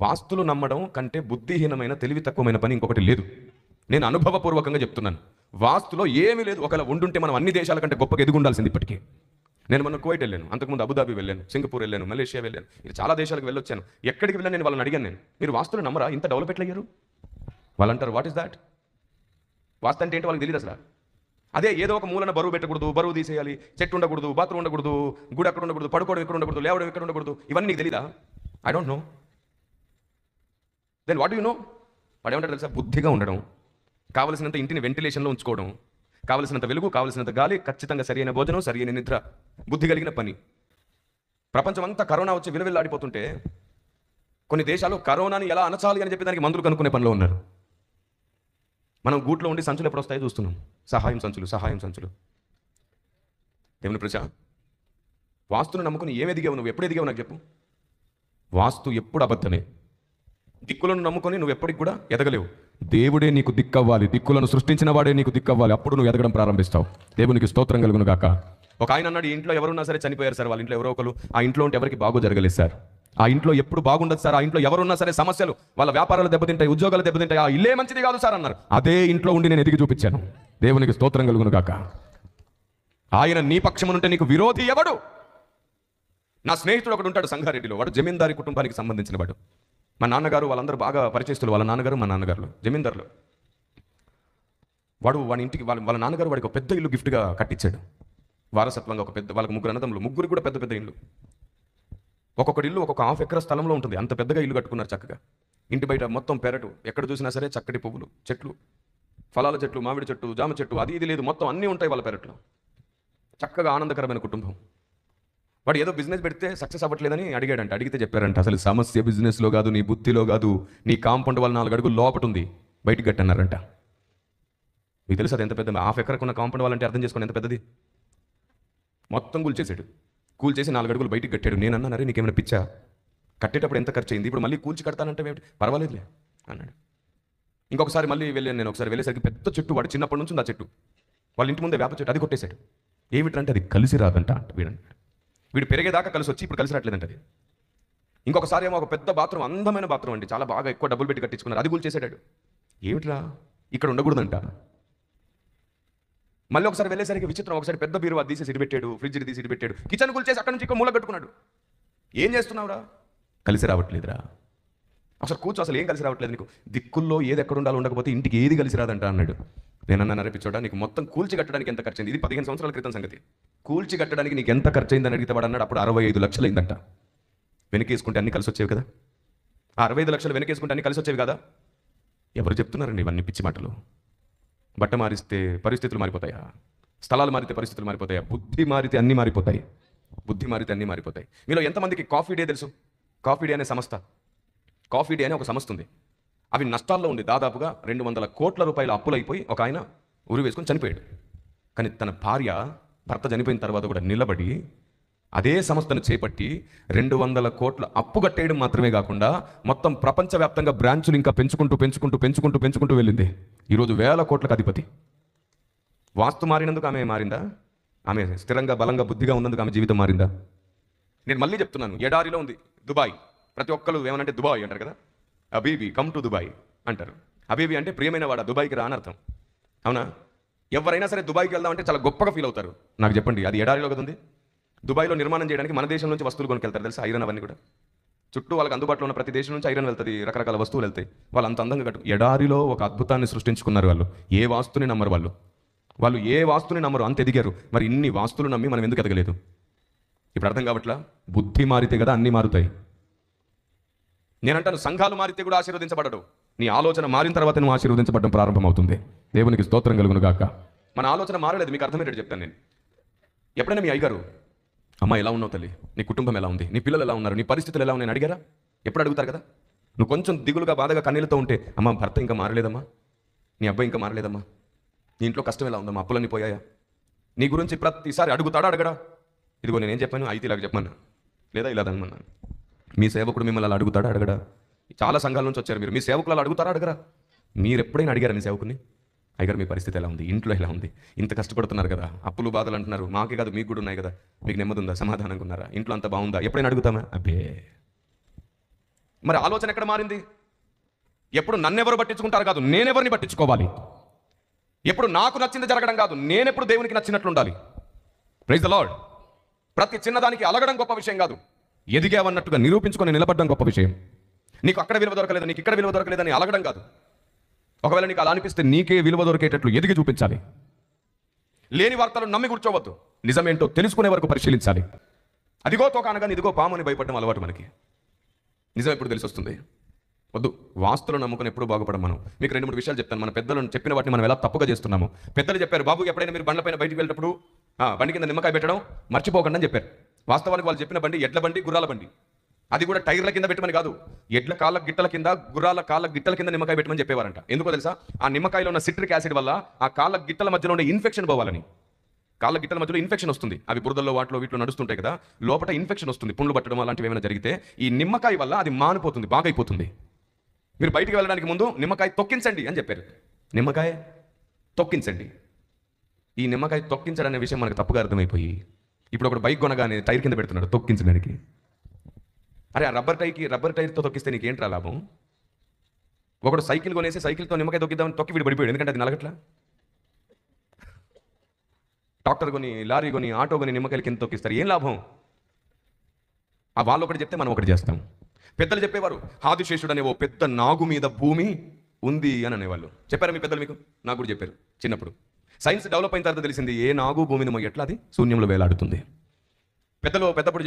వాస్తులు నమ్మడం కంటే బుద్ధిహీనమైన తెలివి తక్కువమైన పని ఇంకొకటి లేదు. నేను అనుభవపూర్వకంగా చెప్తున్నాను. వాస్తులో ఏమీ లేదు. ఒకవేళ ఉండుంటే మనం అన్ని దేశాల కంటే గొప్పగా ఎదుగుండాల్సింది ఇప్పటికీ. నేను మొన్న కువైట్ వెళ్ళాను, అంతకుముందు అబుదాబి వెళ్ళాను, సింగపూర్ వెళ్ళాను, మలేషియా వెళ్ళాను, ఇలా చాలా దేశాలకు వెళ్ళొచ్చాను. ఎక్కడికి వెళ్ళాను నేను వాళ్ళని అడిగాను, మీరు వాస్తులు నమ్మరా, ఇంత డెవలప్ ఎట్లా అయ్యారు? వాళ్ళు అంటారు, వాట్ ఇస్ దాట్? వాస్తు అంటే ఏంటి వాళ్ళకి తెలియదు అసలు. అదే ఏదో ఒక మూలన బరువు పెట్టకూడదు, బరువు తీసేయాలి, చెట్టు ఉండకూడదు, బాత్రూమ్ ఉండకూడదు, గుడి అక్కడ ఉండకూడదు, పడుకోవడం ఇక్కడ ఉండకూడదు, లేవడం ఇక్కడ ఉండకూడదు, ఇవన్నీ నీకు తెలీదా? I don't know. Then what you know? వాడు ఏమంటారు తెలుసా? బుద్ధిగా ఉండడం, కావలసినంత ఇంటిని వెంటిలేషన్లో ఉంచుకోవడం, కావలసినంత వెలుగు, కావలసినంత గాలి, ఖచ్చితంగా సరైన భోజనం, సరైన నిద్ర, బుద్ధి కలిగిన పని. ప్రపంచం అంతా కరోనా వచ్చి విలువెల్లాడిపోతుంటే కొన్ని దేశాలు కరోనాని ఎలా అనచాలి అని చెప్పి దానికి మందులు కనుక్కునే పనిలో ఉన్నారు. మనం గూట్లో ఉండి సంచులు ఎప్పుడు వస్తాయో చూస్తున్నాం. సహాయం సంచులు, సహాయం సంచులు. దేవుని ప్రజ, వాస్తును నమ్ముకుని ఏమి ఎదిగావు? నువ్వు ఎప్పుడు ఎదిగావు నాకు చెప్పు. వాస్తు ఎప్పుడు అబద్ధమే. దిక్కులను నమ్ముకొని నువ్వు ఎప్పటికి కూడా ఎదగలేవు. దేవుడే నీకు దిక్కవ్వాలి, దిక్కులను సృష్టించిన వాడే నీకు దిక్కవ్వాలి, అప్పుడు నువ్వు ఎదగడం ప్రారంభిస్తావు. దేవునికి స్తోత్రం కలుగును గాక. ఒక ఆయన అన్నాడు, ఈ ఇంట్లో ఎవరున్నా సరే చనిపోయారు సార్, వాళ్ళ ఇంట్లో ఎవరో ఒకరు, ఆ ఇంట్లో ఉంటే ఎవరికి బాగో జరగలేదు సార్, ఆ ఇంట్లో ఎప్పుడు బాగుండదు సార్, ఆ ఇంట్లో ఎవరున్నా సరే సమస్యలు, వాళ్ళ వ్యాపారాలు దెబ్బతింటాయి, ఉద్యోగాలు దెబ్బతింటాయి, ఆ ఇల్లే మంచిది కాదు సార్ అన్నారు. అదే ఇంట్లో ఉండి నేను ఎదిగి చూపించాను. దేవునికి స్తోత్రం కలుగును గాక. ఆయన నీ పక్షమునుంటే నీకు విరోధి ఎవడు? నా స్నేహితుడు ఒకడు ఉంటాడు సంగారెడ్డిలో, వాడు జమీందారీ కుటుంబానికి సంబంధించిన వాడు. మా నాన్నగారు వాళ్ళందరూ బాగా పరిచయస్తులు, వాళ్ళ నాన్నగారు మా నాన్నగారు జమీందారులు. వాడి ఇంటికి వాళ్ళ నాన్నగారు వాడికి ఒక పెద్ద ఇల్లు గిఫ్ట్గా కట్టించాడు, వారసత్వంగా. ఒక పెద్ద, వాళ్ళకి ముగ్గురు అన్నదమ్ములు, ముగ్గురు కూడా పెద్ద పెద్ద ఇల్లు. ఒక్కొక్కటి ఇల్లు ఒక్కొక్క హాఫ్ ఎకరా స్థలంలో ఉంటుంది. అంత పెద్దగా ఇల్లు కట్టుకున్నారు చక్కగా. ఇంటి బయట మొత్తం పెరటు, ఎక్కడ చూసినా సరే చక్కటి పువ్వులు, చెట్లు, ఫలాల చెట్లు, మామిడి చెట్టు, జామ చెట్టు, అది ఇది లేదు, మొత్తం అన్నీ ఉంటాయి వాళ్ళ పెరట్లో. చక్కగా ఆనందకరమైన కుటుంబం. వాడు ఏదో బిజినెస్ పెడితే సక్సెస్ అవ్వట్లేదని అడిగాడంట. అడిగితే చెప్పారంట, అసలు సమస్య బిజినెస్లో కాదు, నీ బుద్ధిలో కాదు, నీ కాంపౌండ్ వల్ల 4 అడుగులు లోపట ఉంది, బయటికి కట్టన్నారంట. మీకు తెలుసు అది ఎంత పెద్ద? హాఫ్ ఎకరకున్న కాంపౌండ్ వాళ్ళంటే అర్థం చేసుకుని ఎంత పెద్దది. మొత్తం కూల్చేసాడు. కూల్చేసి 4 అడుగులు బయటికి కట్టాడు. నేను అన్నాను, అరే నీకేమైనా పిచ్చా, కట్టేటప్పుడు ఎంత ఖర్చు అయింది, ఇప్పుడు మళ్ళీ కూల్చి కడతానంటే ఏమిటి, పర్వాలేదులే అన్నాడు. ఇంకొకసారి మళ్ళీ వెళ్ళాను నేను. ఒకసారి వెళ్ళేసరికి పెద్ద చెట్టు, వాడు చిన్నప్పటి నుంచి ఉంది ఆ చెట్టు, వాళ్ళ ఇంటి ముందే వేప చెట్టు, అది కొట్టేశాడు. ఏమిటంటే అది కలిసి రాదంట. వీడు పెరిగేదాకా కలిసి వచ్చి ఇప్పుడు కలిసి రావట్లేదంట అది. ఇంకొకసారి ఏమో ఒక పెద్ద బాత్రూమ్, అందమైన బాత్రూమ్ అండి, చాలా బాగా ఎక్కువ డబ్బులు పెట్టి కట్టించుకున్నారు, అది కూల్చేసాడు. ఏమిట్రా, ఇక్కడ ఉండకూడదంట. మళ్ళీ ఒకసారి వెళ్ళేసరికి విచిత్రం, ఒకసారి పెద్ద బీరువా తీసి సిడి పెట్టాడు, ఫ్రిడ్జ్ తీసి సిడి పెట్టాడు, కిచెన్ కూల్చేసి అక్కడ నుంచి ఇక్కడ మూల పెట్టుకున్నాడు. ఏం చేస్తున్నావురా? కలిసి రావట్లేదురా. అసలు కూర్చో, అసలు ఏం కలిసి రావట్లేదు నీకు, దిక్కుల్లో ఏది ఎక్కడ ఉండాలో ఉండకపోతే ఇంటికి ఏది కలిసి రాదంట అన్నాడు. నేను అన్నాను, అనిపించోడా నీకు మొత్తం కూల్చి కట్టడానికి ఎంత ఖర్చు అయింది? ఇది 15 సంవత్సరాల క్రితం సంగతి. కూల్చి కట్టడానికి నీకు ఎంత ఖర్చు అయిందని అడిగితే వాడు అన్నాడు, అప్పుడు 65 లక్షలు అయిందంట. వెనకేసుకుంటే అన్ని కలిసి వచ్చేవి కదా. ఆ 65 లక్షలు వెనకేసుకుంటే అన్ని కలిసి వచ్చేవి కదా. ఎవరు చెప్తున్నారండి ఇవన్నీ పిచ్చి మాటలు? బట్ట మారిస్తే పరిస్థితులు మారిపోతాయా? స్థలాలు మారితే పరిస్థితులు మారిపోతాయా? బుద్ధి మారితే అన్నీ మారిపోతాయి. బుద్ధి మారితే అన్నీ మారిపోతాయి. మీలో ఎంతమందికి కాఫీ డే తెలుసు? కాఫీ డే అనే సంస్థ, కాఫీ డే అనే ఒక సంస్థ ఉంది. అవి నష్టాల్లో ఉంది. దాదాపుగా 200 కోట్ల రూపాయల అప్పులైపోయి ఒక ఆయన ఉరి వేసుకొని చనిపోయాడు. కానీ తన భార్య, భర్త చనిపోయిన తర్వాత కూడా నిలబడి అదే సంస్థను చేపట్టి 200 కోట్ల అప్పు కట్టేయడం మాత్రమే కాకుండా మొత్తం ప్రపంచవ్యాప్తంగా బ్రాంచులు ఇంకా పెంచుకుంటూ పెంచుకుంటూ పెంచుకుంటూ పెంచుకుంటూ వెళ్ళింది. ఈరోజు 1000 కోట్లకు అధిపతి. వాస్తు మారినందుకు ఆమె మారిందా? ఆమె స్థిరంగా, బలంగా, బుద్ధిగా ఉన్నందుకు ఆమె జీవితం మారిందా? నేను మళ్ళీ చెప్తున్నాను, ఎడారిలో ఉంది దుబాయ్. ప్రతి ఒక్కరు ఏమనంటే దుబాయ్ అంటారు కదా. అబీబీ కమ్ టు దుబాయ్ అంటారు. అబీబీ అంటే ప్రియమైన వాడ, దుబాయ్కి రానర్థం. అవునా? ఎవరైనా సరే దుబాయ్కి వెళ్దామంటే చాలా గొప్పగా ఫీల్ అవుతారు. నాకు చెప్పండి, అది ఎడారిలో కదా ఉంది. దుబాయ్లో నిర్మాణం చేయడానికి మన దేశం నుంచి వస్తువులు కొనుకెళ్తారు తెలుసా, ఐరన్ అవన్నీ కూడా. చుట్టూ వాళ్ళకి అందుబాటులో ఉన్న ప్రతి దేశం నుంచి ఐరన్ వెళ్తుంది, రకరకాల వస్తువులు వెళ్తాయి. వాళ్ళు అంత అందంగా కట్టు. ఎడారిలో ఒక అద్భుతాన్ని సృష్టించుకున్నారు వాళ్ళు. ఏ వాస్తుని నమ్మరు వాళ్ళు ఏ వాస్తుని నమ్మరు, అంత ఎదిగారు. మరి ఇన్ని వాస్తులు నమ్మి మనం ఎందుకు ఎదగలేదు? ఇప్పుడు అర్థం కావట్లా. బుద్ధి మారితే కదా అన్నీ మారుతాయి. నేనంటాను, సంఘాలు మారితే కూడా ఆశీర్వదించబడడు. నీ ఆలోచన మారిన తర్వాత నువ్వు ఆశీర్వదించబడడం ప్రారంభమవుతుంది. దేవునికి స్తోత్రం కలుగును గాక. మన ఆలోచన మారలేదు. మీకు అర్థమయ్యేటట్టు చెప్తాను నేను. ఎప్పుడైనా మీ అయ్యగారు, అమ్మ ఎలా ఉన్నావు తల్లి, నీ కుటుంబం ఎలా ఉంది, నీ పిల్లలు ఎలా ఉన్నారు, నీ పరిస్థితులు ఎలా ఉన్నాయని అడిగారా? ఎప్పుడు అడుగుతారు కదా. నువ్వు కొంచెం దిగులుగా, బాధగా, కన్నీళ్ళతో ఉంటే, అమ్మ భర్త ఇంకా మారలేదమ్మా, నీ అబ్బాయి ఇంకా మారలేదమ్మా, నీ ఇంట్లో కష్టం ఎలా ఉందమ్మా, అప్పులన్నీ పోయాయా? నీ గురించి ప్రతిసారి అడుగుతాడా అడగడా? ఇదిగో నేనేం చెప్పాను, అయితే ఇలాగ చెప్పమన్నా, లేదా ఇలా అనమన్నాను. మీ సేవకుడు మిమ్మల్ని అలా అడుగుతాడా అడగడా? చాలా సంఘాల నుంచి వచ్చారు మీరు. మీ సేవకులు అలా అడుగుతారా అడగరా? మీరు ఎప్పుడైనా అడిగారా మీ సేవకుని, అయ్యగారు మీ పరిస్థితి ఎలా ఉంది, ఇంట్లో ఎలా ఉంది, ఇంత కష్టపడుతున్నారు కదా, అప్పులు బాధలు అంటున్నారు, మాకే కాదు మీకు కూడా ఉన్నాయి కదా, మీకు నెమ్మది ఉందా, సమాధానంగా ఉన్నారా, ఇంట్లో అంత బాగుందా? ఎప్పుడైనా అడుగుతామా? అబ్బే. మరి ఆలోచన ఎక్కడ మారింది? ఎప్పుడు నన్నెవరు పట్టించుకుంటారు కాదు, నేనెవరిని పట్టించుకోవాలి. ఎప్పుడు నాకు నచ్చింది జరగడం కాదు, నేనెప్పుడు దేవునికి నచ్చినట్లు ఉండాలి. Praise the Lord. ప్రతి చిన్నదానికి అలగడం గొప్ప విషయం కాదు, ఎదిగావన్నట్టుగా నిరూపించుకొని నిలబడడం గొప్ప విషయం. నీకు అక్కడ విలువ దొరకలేదు, నీకు ఇక్కడ విలువ దొరకలేదని అలగడం కాదు. ఒకవేళ నీకు అలా అనిపిస్తే నీకే విలువ దొరికేటట్లు ఎదిగి చూపించాలి. లేని వార్తలు నమ్మి కూర్చోవద్దు, నిజమేంటో తెలుసుకునే వరకు పరిశీలించాలి. అదిగో తోకానగాని ఇదిగో పాము అని భయపడడం అలవాటు మనకి. నిజం ఎప్పుడు తెలిసి వస్తుంది? వద్దు. వాస్తులను నమ్ముకుని ఎప్పుడు బాగుపడం మనం. మీకు 2-3 విషయాలు చెప్తాను. మన పెద్దలను చెప్పిన వాటిని మనం ఎలా తప్పుగా చేస్తున్నాము. పెద్దలు చెప్పారు, బాబు ఎప్పుడైనా మీరు బండ్లపైన బయటికి వెళ్ళేటప్పుడు బండి కింద నిమ్మకాయ పెట్టడం మర్చిపోకండి అని చెప్పారు. వాస్తవానికి వాళ్ళు చెప్పిన బండి ఎడ్ల బండి, గుర్రాల బండి. అది కూడా టైర్ల కింద పెట్టమని కాదు, ఎడ్ల కాళ్ళ గిట్టల కింద, గుర్రాల కాళ్ళ గిట్టల కింద నిమ్మకాయ పెట్టమని చెప్పేవారంట. ఎందుకో తెలుసా? ఆ నిమ్మకాయలో ఉన్న సిట్రిక్ యాసిడ్ వల్ల ఆ కాళ్ళ గిట్టల మధ్యలో ఉండే ఇన్ఫెక్షన్ పోవాలని. కాళ్ళ గిట్టల మధ్యలో ఇన్ఫెక్షన్ వస్తుంది, అవి బురదల్లో వీటిలో నడుస్తుంటాయి కదా, లోపల ఇన్ఫెక్షన్ వస్తుంది, పుండ్లు పట్టడం అలాంటివి ఏమైనా జరిగితే ఈ నిమ్మకాయ వల్ల అది మానిపోతుంది, బాగైపోతుంది. మీరు బయటికి వెళ్ళడానికి ముందు నిమ్మకాయ తొక్కించండి అని చెప్పారు. నిమ్మకాయ తొక్కించండి. ఈ నిమ్మకాయ తొక్కించడం అనే విషయం మనకు తప్పుగా అర్థమైపోయి ఇప్పుడు ఒకటి బైక్ కొనగానే టైర్ కింద పెడుతున్నాడు తొక్కించడానికి. అరే ఆ రబ్బర్ టైర్తో తొక్కిస్తే నీకేంట్రా లాభం? ఒకడు సైకిల్ కొనేసి సైకిల్తో నిమ్మకాయ తొక్కిద్దామని తొక్కి వీడు పడిపోయాడు, ఎందుకంటే అది నలగట్లా. ట్రాక్టర్ కొని, లారీ కొని, ఆటో కొని నిమ్మకాయలు కింద తొక్కిస్తారు, ఏం లాభం? ఆ వాళ్ళు ఒకటి చెప్తే మనం ఒకటి చేస్తాం. పెద్దలు చెప్పేవారు, ఆదిశేషుడు అనే ఓ పెద్ద నాగు మీద భూమి ఉంది అని అనేవాళ్ళు. చెప్పారా మీ పెద్దలు మీకు? నాకు కూడా చెప్పారు చిన్నప్పుడు. సైన్స్ డెవలప్ అయిన తర్వాత తెలిసింది ఏ నాగు భూమిని మొయ్యట్లా అది శూన్యంలో వేలాడుతుంది. పెద్దప్పుడు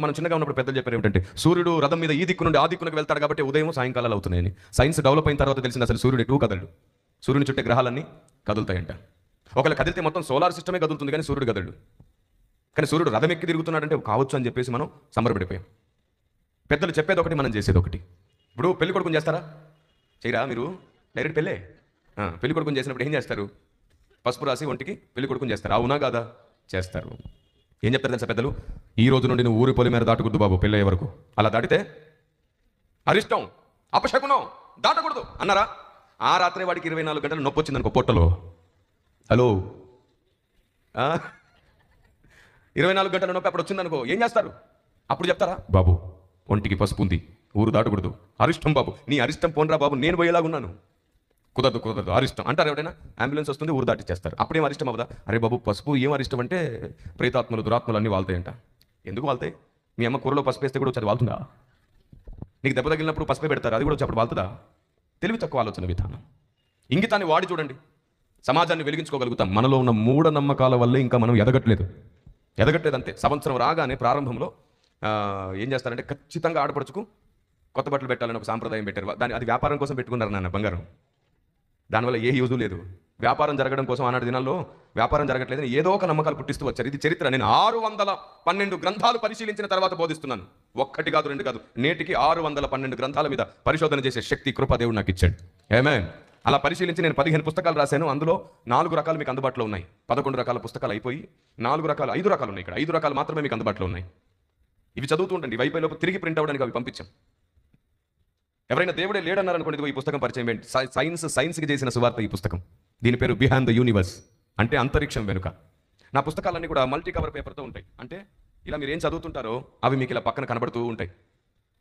మనం చిన్నగా ఉన్నప్పుడు పెద్దలు చెప్పారు ఏమిటంటే, సూర్యుడు రథం మీద ఈ దిక్కు నుండి ఆ దిక్కునకు వెళ్తాడు కాబట్టి ఉదయం సాయంకాలాలు అవుతున్నాయని. సైన్స్ డెవలప్ అయిన తర్వాత తెలిసింది అసలు సూర్యుడు ఎటు కదలడు, సూర్యుని చుట్టే గ్రహాలన్నీ కదులుతాయంట. ఒకవేళ కదిలితే మొత్తం సోలార్ సిస్టమే కదులుతుంది కానీ సూర్యుడు కదలడు. కానీ సూర్యుడు రథం ఎక్కి తిరుగుతున్నాడంటే కావచ్చు అని చెప్పేసి మనం సంబరపడిపోయాం. పెద్దలు చెప్పేది ఒకటి, మనం చేసేది ఒకటి. ఇప్పుడు పెళ్లి కొడుకుని చేస్తారా? చేయరా మీరు? డైరెక్ట్ పెళ్ళే. పెళ్లి కొడుకుని చేసినప్పుడు ఏం చేస్తారు? పసుపు రాసి ఒంటికి పెళ్లి కొడుకుని చేస్తారు, అవునా కాదా? చేస్తారు. ఏం చెప్తారు తెలుసా పెద్దలు? ఈ రోజు నుండి నువ్వు ఊరి పొలి మీద దాటకూడదు బాబు పెళ్ళయ్యే వరకు. అలా దాటితే అరిష్టం, అపశకునం, దాటకూడదు అన్నారా? ఆ రాత్రి వాడికి 24 గంటలు నొప్పి వచ్చిందనుకో పొట్టలో. హలో, 24 గంటల నొప్పి అప్పుడు వచ్చిందనుకో, ఏం చేస్తారు? అప్పుడు చెప్తారా, బాబు ఒంటికి పసుపు ఉంది, ఊరు దాటకూడదు, అరిష్టం బాబు, నీ అరిష్టం పోనరా బాబు, నేను పోయేలాగున్నాను, కుదరదు అరిష్టం అంటారు. ఎవరైనా అంబులెన్స్ వస్తుంది ఊరు దాటిచ్చేస్తారు, అప్పుడేం అరిష్టం అవ్వదా? అరే బాబు పసుపు ఏం అరిష్టం అంటే ప్రేతాత్మలు దురాత్మలు అన్నీ వాళ్తాయంట. ఎందుకు వాళ్తాయి? మీ అమ్మ కూరలో పసుపు వేస్తే కూడా వచ్చి అది వాళ్తుందా? నీకు దెబ్బ తగిలినప్పుడు పసుపే పెడతారు, అది కూడా వచ్చి అప్పుడు వాళ్తుందా? తెలివి తక్కువ ఆలోచన విధానం. ఇంగితాన్ని వాడి చూడండి, సమాజాన్ని వెలిగించుకోగలుగుతాం. మనలో ఉన్న మూఢనమ్మకాల వల్లే ఇంకా మనం ఎదగట్లేదు అంతే. సంవత్సరం రాగానే ప్రారంభంలో ఏం చేస్తారంటే ఖచ్చితంగా ఆడపడుచుకు కొత్త బట్టలు పెట్టాలని ఒక సాంప్రదాయం పెట్టారు. అది వ్యాపారం కోసం పెట్టుకున్నారు నాన్న బంగారం. దానివల్ల ఏ యూజు లేదు. వ్యాపారం జరగడం కోసం ఆనాటి దినాల్లో వ్యాపారం జరగట్లేదని ఏదో ఒక నమ్మకాలు పుట్టిస్తూ వచ్చారు. ఇది చరిత్ర. నేను 612 గ్రంథాలు పరిశీలించిన తర్వాత బోధిస్తున్నాను. 1 కాదు 2 కాదు, నేటికి 612 గ్రంథాల మీద పరిశోధన చేసే శక్తి, కృప దేవుడు నాకు ఇచ్చాడు. ఆమేన్. అలా పరిశీలించి నేను 15 పుస్తకాలు రాశాను. అందులో 4 రకాలు మీకు అందుబాటులో ఉన్నాయి. 11 రకాల పుస్తకాలు అయిపోయి 5 రకాలు ఉన్నాయి. ఇక్కడ 5 రకాలు మాత్రమే మీకు అందుబాటులో ఉన్నాయి. ఇవి చదువుతూ ఉండండి. వైపైలోపు తిరిగి ప్రింట్ అవ్వడానికి అవి పంపించాం. ఎవరైనా దేవుడే లేడన్నారనుకోండి, ఈ పుస్తకం పరిచయం ఏంటి? సైన్స్కి చేసిన సువార్త ఈ పుస్తకం. దీని పేరు బిహైండ్ ద యూనివర్స్, అంటే అంతరిక్షం వెనుక. నా పుస్తకాలన్నీ కూడా మల్టీ కవర్ పేపర్తో ఉంటాయి. అంటే ఇలా మీరు ఏం చదువుతుంటారో అవి మీకు ఇలా పక్కన కనబడుతూ ఉంటాయి.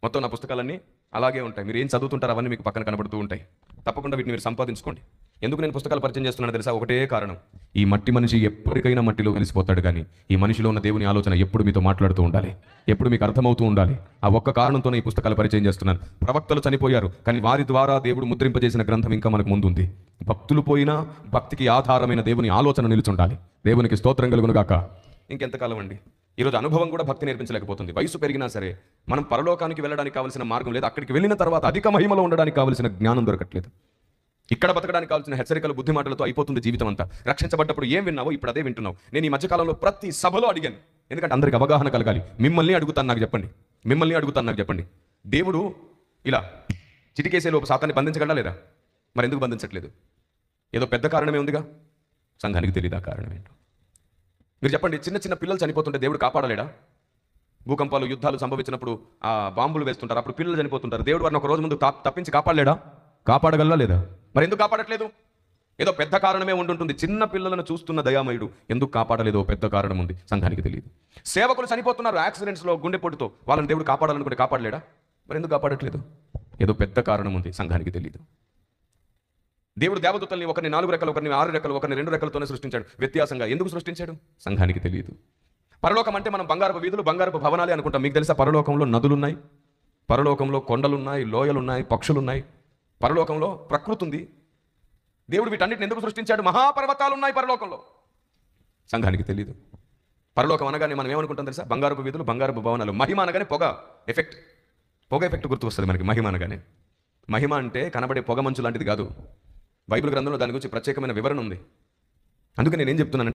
మొత్తం నా పుస్తకాలన్నీ అలాగే ఉంటాయి. మీరు ఏం చదువుతుంటారో అవన్నీ మీకు పక్కన కనబడుతూ ఉంటాయి. తప్పకుండా వీటిని మీరు సంపాదించుకోండి. ఎందుకు నేను పుస్తకాలు పరిచయం చేస్తున్నాను తెలుసా? ఒకటే కారణం, ఈ మట్టి మనిషి ఎప్పటికైనా మట్టిలో కలిసిపోతాడు, కానీ ఈ మనిషిలో ఉన్న దేవుని ఆలోచన ఎప్పుడు మీతో మాట్లాడుతూ ఉండాలి, ఎప్పుడు మీకు అర్థమవుతూ ఉండాలి. ఆ ఒక్క కారణంతోనే ఈ పుస్తకాలు పరిచయం చేస్తున్నాను. ప్రవక్తలు చనిపోయారు, కానీ వారి ద్వారా దేవుడు ముద్రింపజేసిన గ్రంథం ఇంకా మనకు ముందుంది. భక్తులు పోయినా భక్తికి ఆధారమైన దేవుని ఆలోచన నిలుచుండాలి. దేవునికి స్తోత్రం కలుగును గాక. ఇంకెంతకాలం అండి? ఈరోజు అనుభవం కూడా భక్తి నేర్పించలేకపోతుంది. వయసు పెరిగినా సరే మనం పరలోకానికి వెళ్ళడానికి కావాల్సిన మార్గం లేదు. అక్కడికి వెళ్ళిన తర్వాత అధిక మహిమలో ఉండడానికి కావాల్సిన జ్ఞానం దొరకట్లేదు. ఇక్కడ బతకడానికి కావాల్సిన హెచ్చరికలు, బుద్ధి మాటలతో అయిపోతుంది జీవితం అంతా. రక్షించబడ్డప్పుడు ఏం విన్నావో ఇప్పుడు అదే వింటున్నావు. నేను ఈ మధ్యకాలంలో ప్రతి సభలో అడిగాను, ఎందుకంటే అందరికి అవగాహన కలగాలి. మిమ్మల్ని అడుగుతాను, నాకు చెప్పండి. దేవుడు ఇలా చిటికేసే లోపు సాతాన్ని బంధించగలడా లేదా? మరి ఎందుకు బంధించట్లేదు? ఏదో పెద్ద కారణమే ఉందిగా. సంఘానికి తెలియదా కారణం ఏంటో? మీరు చెప్పండి. చిన్న పిల్లలు చనిపోతుంటే దేవుడు కాపాడలేడా? భూకంపాలు, యుద్ధాలు సంభవించినప్పుడు ఆ బాంబులు వేస్తుంటారు, అప్పుడు పిల్లలు చనిపోతుంటారు. దేవుడు వారిని ఒక రోజు ముందు తప్పించి కాపాడలేడా? కాపాడగలరా లేదా? మరి ఎందుకు కాపాడట్లేదు? ఏదో పెద్ద కారణమే ఉండుంటుంది. చిన్న పిల్లలను చూస్తున్న దయామయుడు ఎందుకు కాపాడలేదో పెద్ద కారణం ఉంది, సంఘానికి తెలియదు. సేవకులు చనిపోతున్నారు యాక్సిడెంట్స్లో, గుండెపోటుతో, వాళ్ళని దేవుడు కాపాడాలనుకుంటే కాపాడలేడా? మరి ఎందుకు కాపాడట్లేదు? ఏదో పెద్ద కారణం ఉంది, సంఘానికి తెలియదు. దేవుడు దేవదూతల్ని ఒకరిని 4 రెక్కలు, ఒకరిని 6 రెక్కలు, ఒకరిని 2 రెక్కలతోనే సృష్టించాడు. వ్యత్యాసంగా ఎందుకు సృష్టించాడు? సంఘానికి తెలియదు. పరలోకం అంటే మనం బంగారపు వీధులు, బంగారపు భవనాలే అనుకుంటాం. మీకు తెలుసా, పరలోకంలో నదులున్నాయి, పరలోకంలో కొండలున్నాయి, లోయలున్నాయి, పక్షులున్నాయి, పరలోకంలో ప్రకృతి ఉంది. దేవుడు వీటన్నిటిని ఎందుకు సృష్టించాడు? మహాపర్వతాలు ఉన్నాయి పరలోకంలో. సంఘానికి తెలియదు. పరలోకం అనగానే మనం ఏమనుకుంటాం తెలుసా? బంగారపు వీధులు, బంగారపు భవనాలు. మహిమ అనగానే పొగ ఎఫెక్ట్ గుర్తు వస్తుంది మనకి. మహిమ అనగానే, మహిమ అంటే కనబడే పొగ మంచు లాంటిది కాదు. బైబిల్ గ్రంథంలో దాని గురించి ప్రత్యేకమైన వివరణ ఉంది. అందుకే నేనేం చెప్తున్నాను